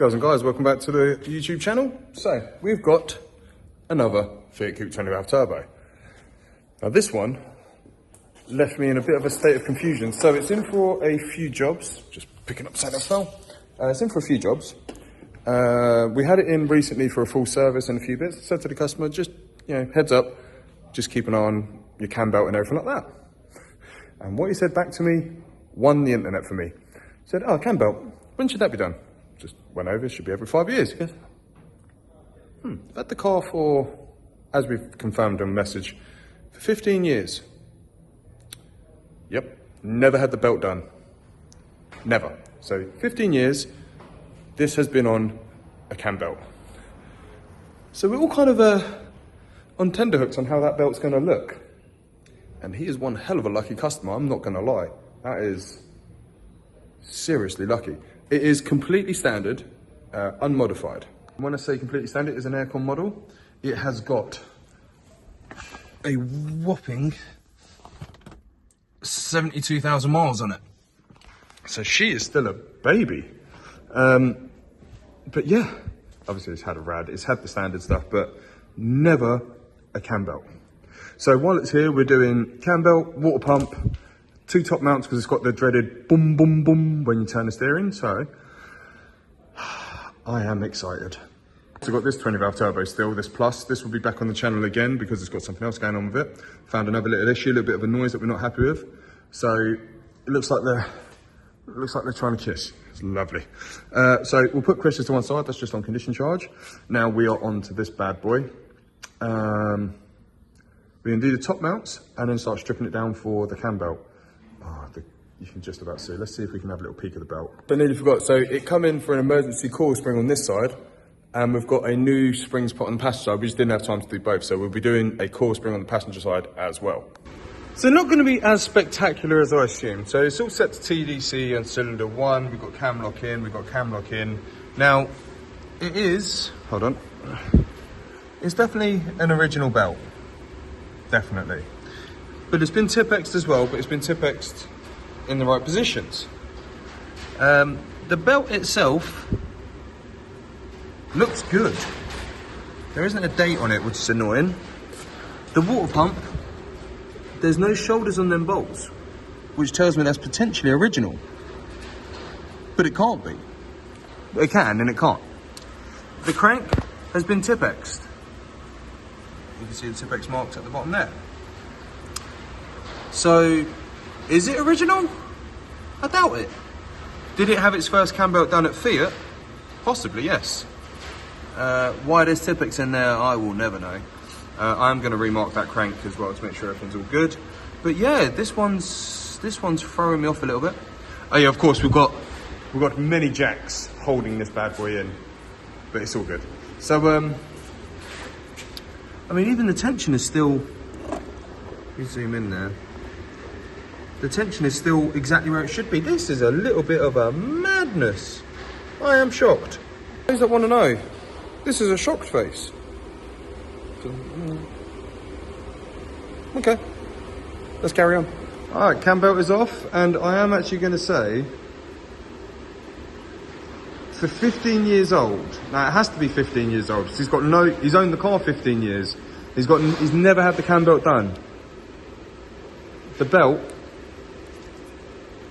Girls and guys, welcome back to the YouTube channel. So, we've got another Fiat Coupe 20 valve turbo. Now this one left me in a bit of a state of confusion. So it's in for a few jobs, just picking up something else now. It's in for a few jobs. We had it in recently for a full service and a few bits. I said to the customer, just, heads up, just keep an eye on your cam belt and everything like that. And what he said back to me won the internet for me. He said, oh, cam belt, when should that be done? Just went over, it should be every 5 years. He goes, I've had the car for, as we've confirmed on message, for 15 years. Yep, never had the belt done. Never. So 15 years, this has been on a cam belt. So we're all kind of on tenterhooks on how that belt's going to look. And he is one hell of a lucky customer, I'm not going to lie. That is seriously lucky. It is completely standard, unmodified. When I say completely standard, it is an aircon model. It has got a whopping 72,000 miles on it. So she is still a baby. But yeah, obviously it's had a rad, it's had the standard stuff, but never a cam belt. So while it's here, we're doing cam belt, water pump, 2 top mounts because it's got the dreaded boom, boom, boom when you turn the steering. So I am excited. So I've got this 20 valve turbo still, this plus. This will be back on the channel again because it's got something else going on with it. Found another little issue, a little bit of a noise that we're not happy with. So it looks like they're trying to kiss. It's lovely. So we'll put crystals to one side. That's just on condition charge. Now we are on to this bad boy. We can do the top mounts and then start stripping it down for the cam belt. You can just about see. Let's see if we can have a little peek of the belt. I nearly forgot. So it come in for an emergency coil spring on this side, and we've got a new springs put on the passenger side. We just didn't have time to do both, so we'll be doing a coil spring on the passenger side as well. So not going to be as spectacular as I assumed. So it's all set to TDC and cylinder 1. We've got cam lock in. We've got cam lock in. Now it is. Hold on. It's definitely an original belt. Definitely. But it's been Tipp-Ex'd as well, but it's been Tipp-Ex'd in the right positions. The belt itself looks good. There isn't a date on it, which is annoying. The water pump, there's no shoulders on them bolts, which tells me that's potentially original. But it can't be. It can and it can't. The crank has been Tipp-Ex'd. You can see the Tipp-Ex marks at the bottom there. So, is it original? I doubt it. Did it have its first cam belt done at Fiat? Possibly, yes. Why there's Tipp-Ex in there, I will never know. I'm going to remark that crank as well to make sure everything's all good. But yeah, this one's throwing me off a little bit. Oh yeah, of course we've got many jacks holding this bad boy in, but it's all good. So I mean, even the tension is still. You zoom in there. The tension is still exactly where it should be. This is a little bit of a madness. I am shocked. Those that want to know, this is a shocked face. Okay, let's carry on. All right, cam belt is off, and I am actually going to say, for 15 years old. Now it has to be 15 years old. He's owned the car 15 years. He's never had the cam belt done. The belt,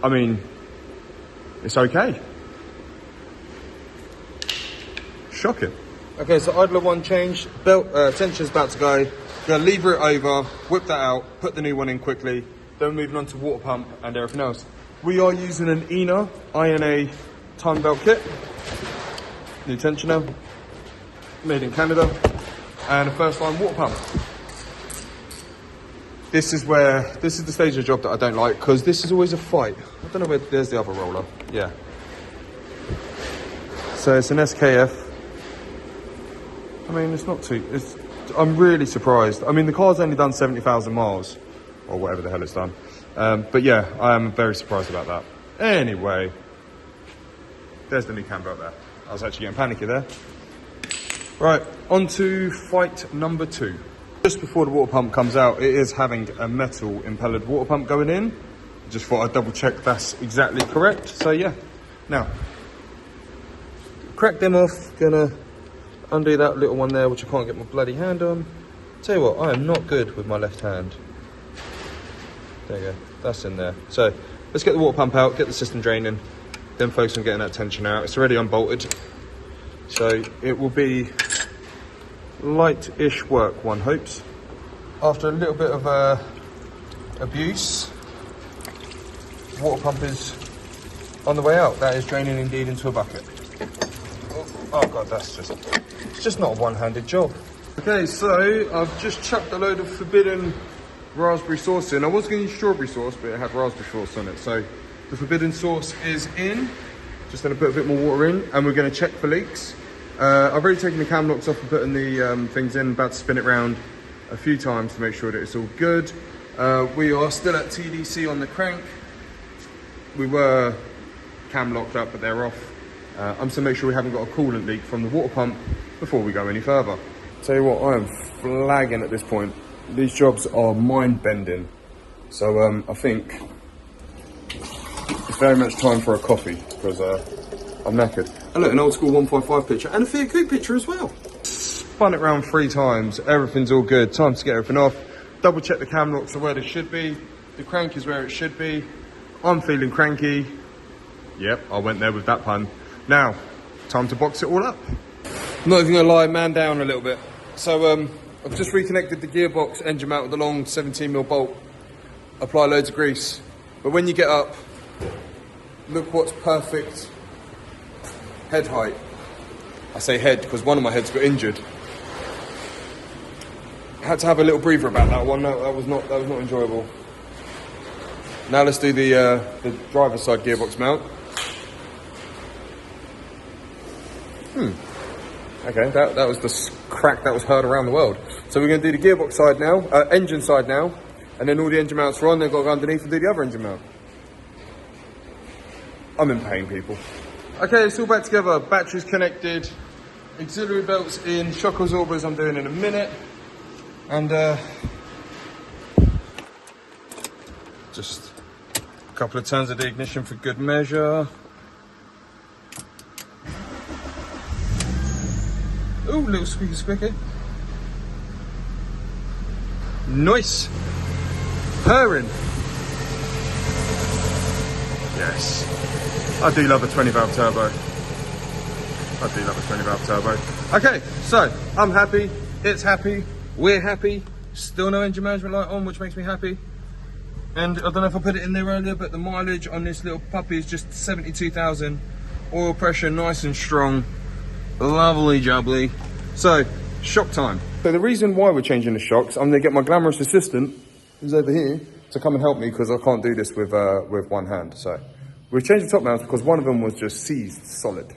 I mean, it's okay. Shocking. Okay, so idler 1 changed, belt tension's about to go. Gonna lever it over, whip that out, put the new one in quickly. Then moving on to water pump and everything else. We are using an INA time belt kit. New tensioner, made in Canada, and a first line water pump. This is the stage of the job that I don't like, because this is always a fight. I don't know where, there's the other roller, yeah. So it's an SKF. I mean, it's not too, I'm really surprised. I mean, the car's only done 70,000 miles, or whatever the hell it's done. But yeah, I am very surprised about that. Anyway, there's the new cam belt there. I was actually getting panicky there. Right, on to fight number 2. Just before the water pump comes out, it is having a metal impellered water pump going in. Just thought I'd double check that's exactly correct. So yeah, now crack them off. Gonna undo that little one there, which I can't get my bloody hand on. Tell you what, I am not good with my left hand. There you go, that's in there. So let's get the water pump out, get the system draining, then focus on getting that tension out. It's already unbolted, so it will be light-ish work, one hopes. After a little bit of abuse, the water pump is on the way out. That is draining indeed into a bucket. Oh god, it's just not a one-handed job. Okay, so I've just chucked a load of forbidden raspberry sauce in. I was going to use strawberry sauce, but it had raspberry sauce on it. So the forbidden sauce is in. Just going to put a bit more water in, and we're going to check for leaks. I've already taken the cam locks off and putting the things in. About to spin it round a few times to make sure that it's all good. We are still at TDC on the crank. We were cam locked up, but they're off. I'm just to make sure we haven't got a coolant leak from the water pump before we go any further. Tell you what, I am flagging at this point. These jobs are mind-bending. So I think it's very much time for a coffee, because I'm knackered. And look, an old school 155 picture, and a Fiat Coupe picture as well. Spun it round 3 times, everything's all good. Time to get everything off. Double check the cam locks are where they should be. The crank is where it should be. I'm feeling cranky. Yep, I went there with that pun. Now, time to box it all up. I'm not even gonna lie, man down a little bit. So I've just reconnected the gearbox engine mount with a long 17mm bolt. Apply loads of grease. But when you get up, look what's perfect head height. I say head because one of my heads got injured. Had to have a little breather about that one. No, that was not enjoyable. Now let's do the driver's side gearbox mount. Okay, that was the crack that was heard around the world. So we're going to do the gearbox side now, engine side now, and then all the engine mounts are on. They've got to go underneath and do the other engine mount. I'm in pain, people. Okay, it's all back together. Batteries connected, auxiliary belts in, shock absorbers I'm doing in a minute, and just a couple of turns of the ignition for good measure. Ooh, little squeaky squeaky. Nice. Purring. Yes. I do love a 20 valve turbo. I do love a 20 valve turbo. Okay, so I'm happy. It's happy. We're happy. Still no engine management light on, which makes me happy. And I don't know if I put it in there earlier, but the mileage on this little puppy is just 72,000. Oil pressure nice and strong. Lovely jubbly. So, shock time. So the reason why we're changing the shocks, I'm gonna get my glamorous assistant, who's over here, to come and help me because I can't do this with one hand. So, we've changed the top mounts because one of them was just seized solid.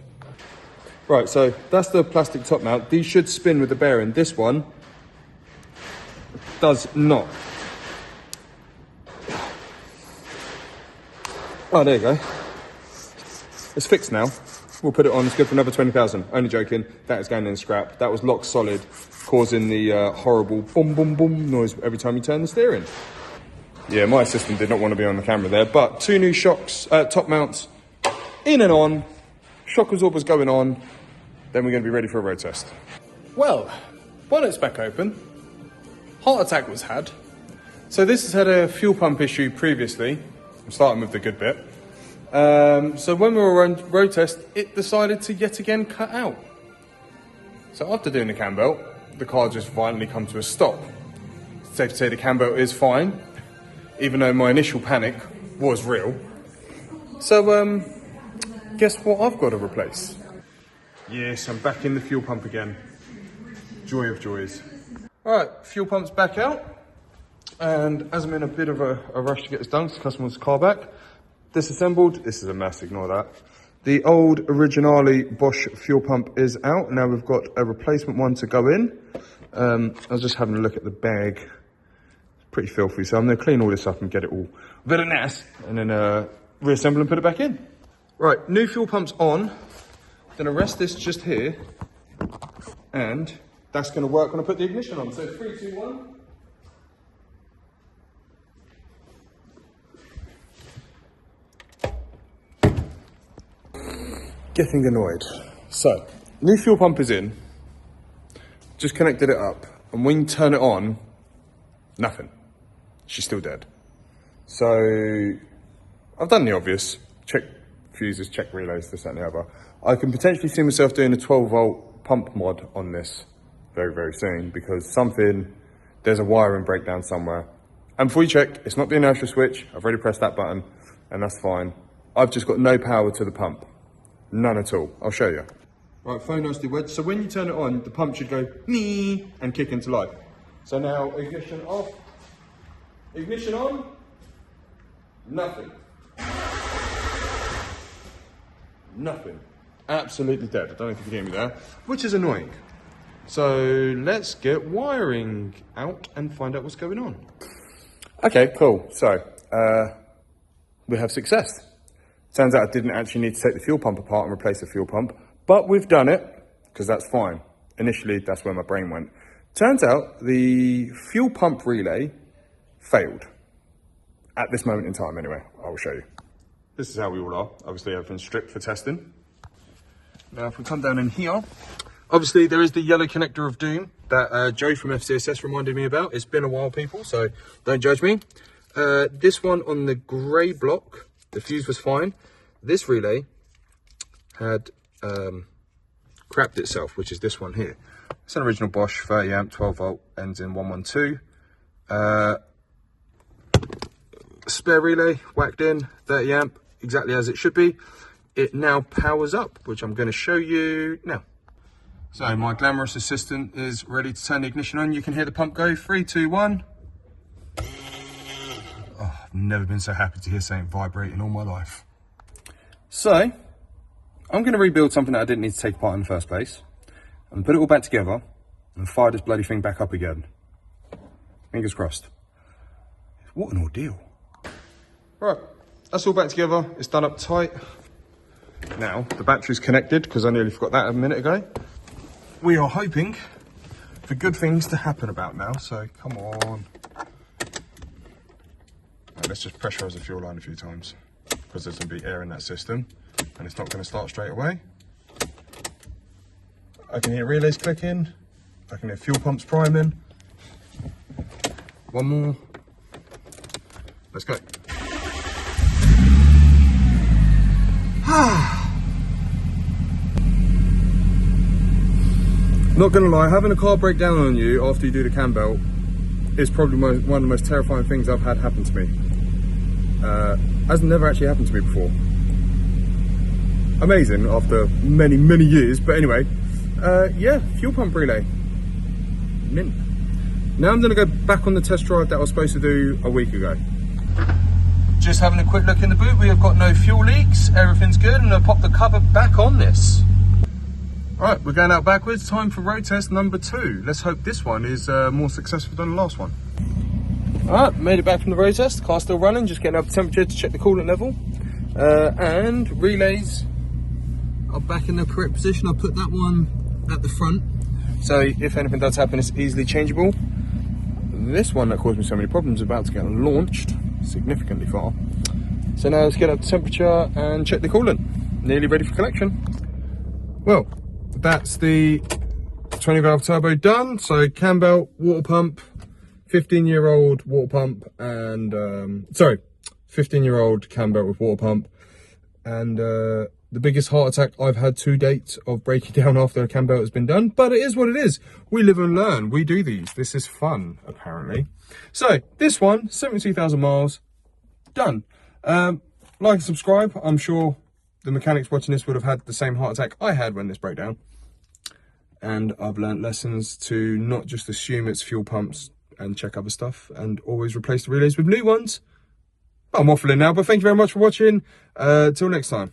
Right, so that's the plastic top mount. These should spin with the bearing. This one does not. Oh, there you go. It's fixed now. We'll put it on, it's good for another 20,000. Only joking, that is going in scrap. That was locked solid, causing the horrible boom, boom, boom noise every time you turn the steering. Yeah, my assistant did not want to be on the camera there, but 2 new shocks, top mounts, in and on, shock absorbers going on, then we're going to be ready for a road test. Well, bonnet's back open, heart attack was had. So this has had a fuel pump issue previously. I'm starting with the good bit. So when we were on road test, it decided to yet again cut out. So after doing the cam belt, the car just violently come to a stop. It's safe to say the cam belt is fine, even though my initial panic was real. So guess what I've got to replace? Yes, I'm back in the fuel pump again. Joy of joys. All right, fuel pump's back out. And as I'm in a bit of a rush to get this done, because the customer wants the car back, disassembled. This is a mess, ignore that. The old Originale Bosch fuel pump is out. Now we've got a replacement one to go in. I was just having a look at the bag. It's pretty filthy, so I'm going to clean all this up and get it all very nice, and then reassemble and put it back in. Right, new fuel pump's on. Going to rest this just here, and that's going to work when I put the ignition on. So 3, 2, 1. Getting annoyed. So, new fuel pump is in. Just connected it up. And when you turn it on, nothing. She's still dead. So, I've done the obvious. Check fuses, check relays, this, that and the other. I can potentially see myself doing a 12-volt pump mod on this very, very soon because there's a wiring breakdown somewhere. And before you check, it's not the inertial switch. I've already pressed that button and that's fine. I've just got no power to the pump. None at all. I'll show you. Right, phone nicely wedged. So when you turn it on, the pump should go me and kick into life. So now ignition off. Ignition on. Nothing. Nothing. Absolutely dead. I don't know if you can hear me there, which is annoying. So let's get wiring out and find out what's going on. Okay, cool. So we have success. Turns out I didn't actually need to take the fuel pump apart and replace the fuel pump, but we've done it because that's fine. Initially, that's where my brain went. Turns out the fuel pump relay failed. At this moment in time, anyway. I will show you. This is how we all are. Obviously, everything's stripped for testing. Now, if we come down in here, obviously there is the yellow connector of doom that Joe from FCSS reminded me about. It's been a while, people, so don't judge me. This one on the grey block, the fuse was fine. This relay had crapped itself, which is this one here. It's an original Bosch 30 amp, 12 volt, ends in 112. Spare relay, whacked in, 30 amp, exactly as it should be. It now powers up, which I'm going to show you now. So my glamorous assistant is ready to turn the ignition on. You can hear the pump go, 3, 2, 1. Oh, I've never been so happy to hear something vibrate in all my life. So, I'm going to rebuild something that I didn't need to take apart in the first place. And put it all back together and fire this bloody thing back up again. Fingers crossed. What an ordeal. Right, that's all back together. It's done up tight. Now, the battery's connected because I nearly forgot that a minute ago. We are hoping for good things to happen about now, so come on. Right, let's just pressurize the fuel line a few times because there's going to be air in that system and it's not going to start straight away. I can hear relays clicking. I can hear fuel pumps priming. One more. Let's go. Not gonna lie, having a car break down on you after you do the cam belt is probably one of the most terrifying things I've had happen to me. Has never actually happened to me before. Amazing after many, many years, but anyway, yeah, fuel pump relay. Mint. Now I'm gonna go back on the test drive that I was supposed to do a week ago. Just having a quick look in the boot, we have got no fuel leaks, everything's good, and I'll pop the cover back on this. Right, we're going out backwards, time for road test number 2. Let's hope this one is more successful than the last one. Alright, made it back from the road test, car's still running, just getting up the temperature to check the coolant level. And relays are back in the correct position. I'll put that one at the front, so if anything does happen, it's easily changeable. This one that caused me so many problems is about to get launched significantly far. So now let's get up the temperature and check the coolant. Nearly ready for collection. Well, that's the 20 valve turbo done. So cam belt, water pump, 15-year-old water pump, and 15-year-old cam belt with water pump, and the biggest heart attack I've had to date of breaking down after a cam belt has been done, but it is what it is. We live and learn. We do these. This is fun, apparently. So this one, 72,000 miles, done. Like and subscribe. I'm sure the mechanics watching this would have had the same heart attack I had when this broke down. And I've learned lessons to not just assume it's fuel pumps and check other stuff, and always replace the relays with new ones. I'm waffling now, but thank you very much for watching. Till next time.